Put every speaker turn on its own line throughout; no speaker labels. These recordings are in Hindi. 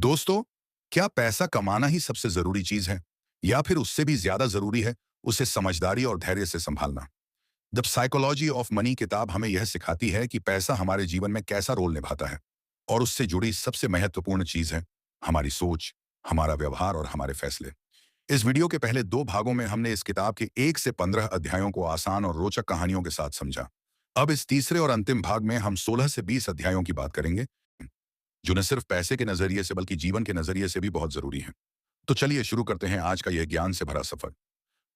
दोस्तों, क्या पैसा कमाना ही सबसे जरूरी चीज है या फिर उससे भी ज्यादा जरूरी है उसे समझदारी और धैर्य से संभालना? द साइकोलॉजी ऑफ मनी किताब हमें यह सिखाती है कि पैसा हमारे जीवन में कैसा रोल निभाता है और उससे जुड़ी सबसे महत्वपूर्ण चीज है हमारी सोच, हमारा व्यवहार और हमारे फैसले। इस वीडियो के पहले दो भागों में हमने इस किताब के 1 से 15 अध्यायों को आसान और रोचक कहानियों के साथ समझा। अब इस तीसरे और अंतिम भाग में हम 16 से 20 अध्यायों की बात करेंगे, जो न सिर्फ पैसे के नजरिए से बल्कि जीवन के नजरिए से भी बहुत जरूरी है। तो चलिए शुरू करते हैं आज का यह ज्ञान से भरा सफर।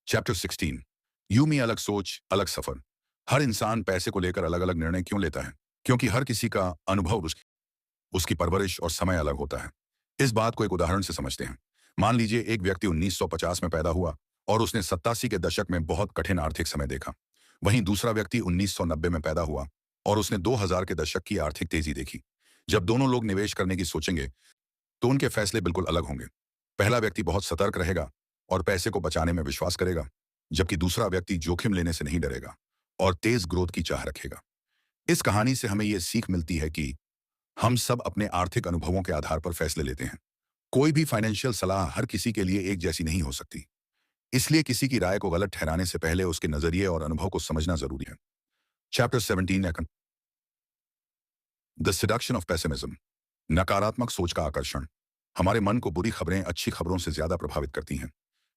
चैप्टर 16, यू मी अलग सोच अलग सफर। हर इंसान पैसे को लेकर अलग अलग निर्णय क्यों लेता है? क्योंकि हर किसी का अनुभव, उसकी परवरिश और समय अलग होता है। इस बात को एक उदाहरण से समझते हैं। मान लीजिए एक व्यक्ति 1950 में पैदा हुआ और उसने 87 के दशक में बहुत कठिन आर्थिक समय देखा। वहीं दूसरा व्यक्ति 1990 में पैदा हुआ और उसने 2000 के दशक की आर्थिक तेजी देखी। जब दोनों लोग निवेश करने की सोचेंगे तो उनके फैसले बिल्कुल अलग होंगे। पहला व्यक्ति बहुत सतर्क रहेगा और पैसे को बचाने में विश्वास करेगा, जबकि दूसरा व्यक्ति जोखिम लेने से नहीं डरेगा और तेज ग्रोथ की चाह रखेगा। इस कहानी से हमें यह सीख मिलती है कि हम सब अपने आर्थिक अनुभवों के आधार पर फैसले लेते हैं। कोई भी फाइनेंशियल सलाह हर किसी के लिए एक जैसी नहीं हो सकती। इसलिए किसी की राय को गलत ठहराने से पहले उसके नजरिए और अनुभव को समझना जरूरी है। Chapter 17, the seduction of pessimism. नकारात्मक सोच का आकर्षण। हमारे मन को बुरी खबरें अच्छी खबरों से ज्यादा प्रभावित करती हैं।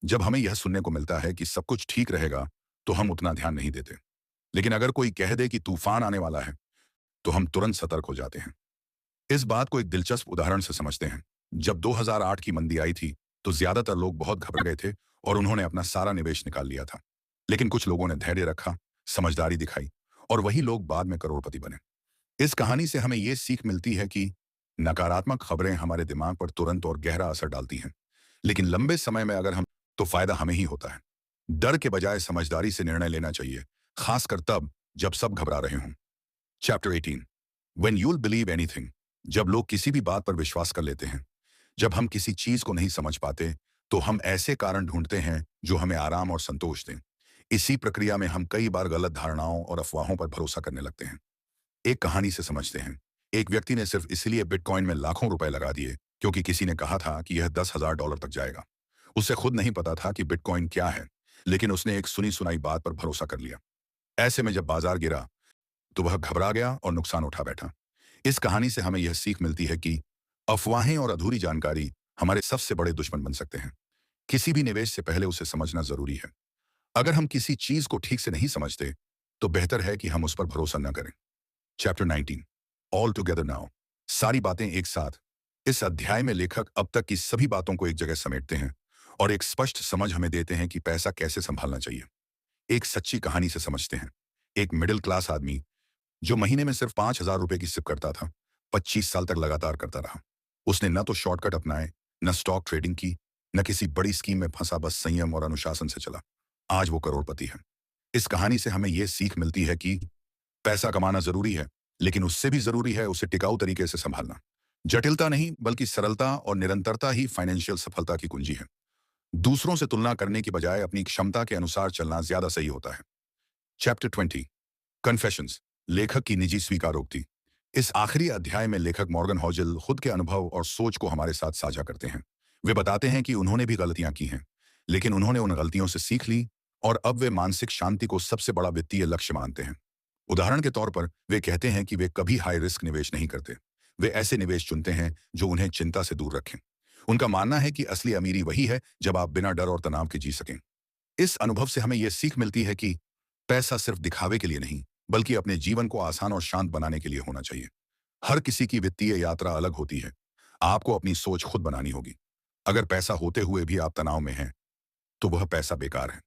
जब हमें यह सुनने को मिलता है कि सब कुछ ठीक रहेगा तो हम उतना ध्यान नहीं देते, लेकिन अगर कोई कह दे कि तूफान आने वाला है तो हम तुरंत सतर्क हो जाते हैं। इस बात को एक दिलचस्प उदाहरण से समझते हैं। जब 2008 की मंदी आई थी तो ज्यादातर लोग बहुत घबरा गए थे और उन्होंने अपना सारा निवेश निकाल लिया था। लेकिन कुछ लोगों ने धैर्य रखा, समझदारी दिखाई और वही लोग बाद में करोड़पति बने। इस कहानी से हमें यह सीख मिलती है कि नकारात्मक खबरें हमारे दिमाग पर तुरंत और गहरा असर डालती हैं, लेकिन लंबे समय में अगर हम तो फायदा हमें ही होता है। डर के बजाय समझदारी से निर्णय लेना चाहिए, खासकर तब जब सब घबरा रहे हों। Chapter 18, when you'll believe anything. जब लोग किसी भी बात पर विश्वास कर लेते हैं। जब हम किसी चीज को नहीं समझ पाते तो हम ऐसे कारण ढूंढते हैं जो हमें आराम और संतोष दें। इसी प्रक्रिया में हम कई बार गलत धारणाओं और अफवाहों पर भरोसा करने लगते हैं। एक कहानी से समझते हैं। एक व्यक्ति ने सिर्फ इसलिए बिटकॉइन में लाखों रुपए लगा दिए क्योंकि किसी ने कहा था कि यह $10,000 तक जाएगा। उसे खुद नहीं पता था कि बिटकॉइन क्या है, लेकिन उसने एक सुनी सुनाई बात पर भरोसा कर लिया। ऐसे में जब बाजार गिरा तो वह घबरा गया और नुकसान उठा बैठा। इस कहानी से हमें यह सीख मिलती है कि अफवाहें और अधूरी जानकारी हमारे सबसे बड़े दुश्मन बन सकते हैं। किसी भी निवेश से पहले उसे समझना जरूरी है। अगर हम किसी चीज को ठीक से नहीं समझते तो बेहतर है कि हम उस पर भरोसा न करें। Chapter 19, all together now. सारी बातें एक साथ। इस अध्याय में लेखक अब तक की सभी बातों को एक जगह समेटते हैं और एक स्पष्ट समझ हमें देते हैं कि पैसा कैसे संभालना चाहिए। एक सच्ची कहानी से समझते हैं। एक मिडिल क्लास आदमी जो महीने में सिर्फ ₹5,000 की सिप करता था, 25 साल तक लगातार करता रहा। उसने न तो शॉर्टकट अपनाए, न स्टॉक ट्रेडिंग की, न किसी बड़ी स्कीम में फंसा, बस संयम और अनुशासन से चला। आज वो करोड़पति है। इस कहानी से हमें यह सीख मिलती है कि पैसा कमाना जरूरी है, लेकिन उससे भी जरूरी है उसे टिकाऊ तरीके से संभालना। जटिलता नहीं बल्कि सरलता और निरंतरता ही फाइनेंशियल सफलता की कुंजी है। दूसरों से तुलना करने की बजाय अपनी क्षमता के अनुसार चलना ज्यादा सही होता है। Chapter 20, confessions. लेखक की निजी स्वीकारोक्ति। इस आखिरी अध्याय में लेखक मॉर्गन हॉजल खुद के अनुभव और सोच को हमारे साथ साझा करते हैं। वे बताते हैं कि उन्होंने भी गलतियां की हैं, लेकिन उन्होंने उन गलतियों से सीख ली और अब वे मानसिक शांति को सबसे बड़ा वित्तीय लक्ष्य मानते हैं। उदाहरण के तौर पर वे कहते हैं कि वे कभी हाई रिस्क निवेश नहीं करते। वे ऐसे निवेश चुनते हैं जो उन्हें चिंता से दूर रखें। उनका मानना है कि असली अमीरी वही है जब आप बिना डर और तनाव के जी सकें। इस अनुभव से हमें यह सीख मिलती है कि पैसा सिर्फ दिखावे के लिए नहीं, बल्कि अपने जीवन को आसान और शांत बनाने के लिए होना चाहिए। हर किसी की वित्तीय यात्रा अलग होती है। आपको अपनी सोच खुद बनानी होगी। अगर पैसा होते हुए भी आप तनाव में हैं, तो वह पैसा बेकार है।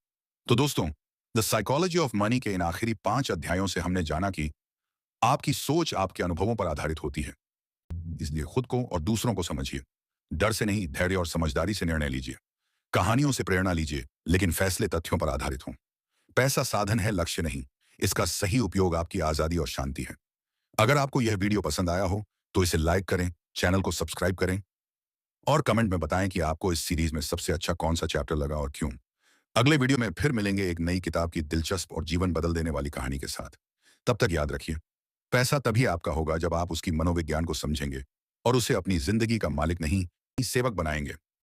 तो दोस्तों, द साइकोलॉजी ऑफ मनी के इन आखिरी 5 अध्यायों से हमने जाना कि आपकी सोच आपके अनुभवों पर आधारित होती है। इसलिए खुद को और दूसरों को समझिए। डर से नहीं, धैर्य और समझदारी से निर्णय लीजिए। कहानियों से प्रेरणा लीजिए, लेकिन फैसले तथ्यों पर आधारित हों। पैसा साधन है, लक्ष्य नहीं। इसका सही उपयोग आपकी आजादी और शांति है। अगर आपको यह वीडियो पसंद आया हो तो इसे लाइक करें, चैनल को सब्सक्राइब करें और कमेंट में बताएं कि आपको इस सीरीज में सबसे अच्छा कौन सा चैप्टर लगा और क्यों। अगले वीडियो में फिर मिलेंगे एक नई किताब की दिलचस्प और जीवन बदल देने वाली कहानी के साथ। तब तक याद रखिए, पैसा तभी आपका होगा जब आप उसकी मनोविज्ञान को समझेंगे और उसे अपनी जिंदगी का मालिक नहीं, सेवक बनाएंगे।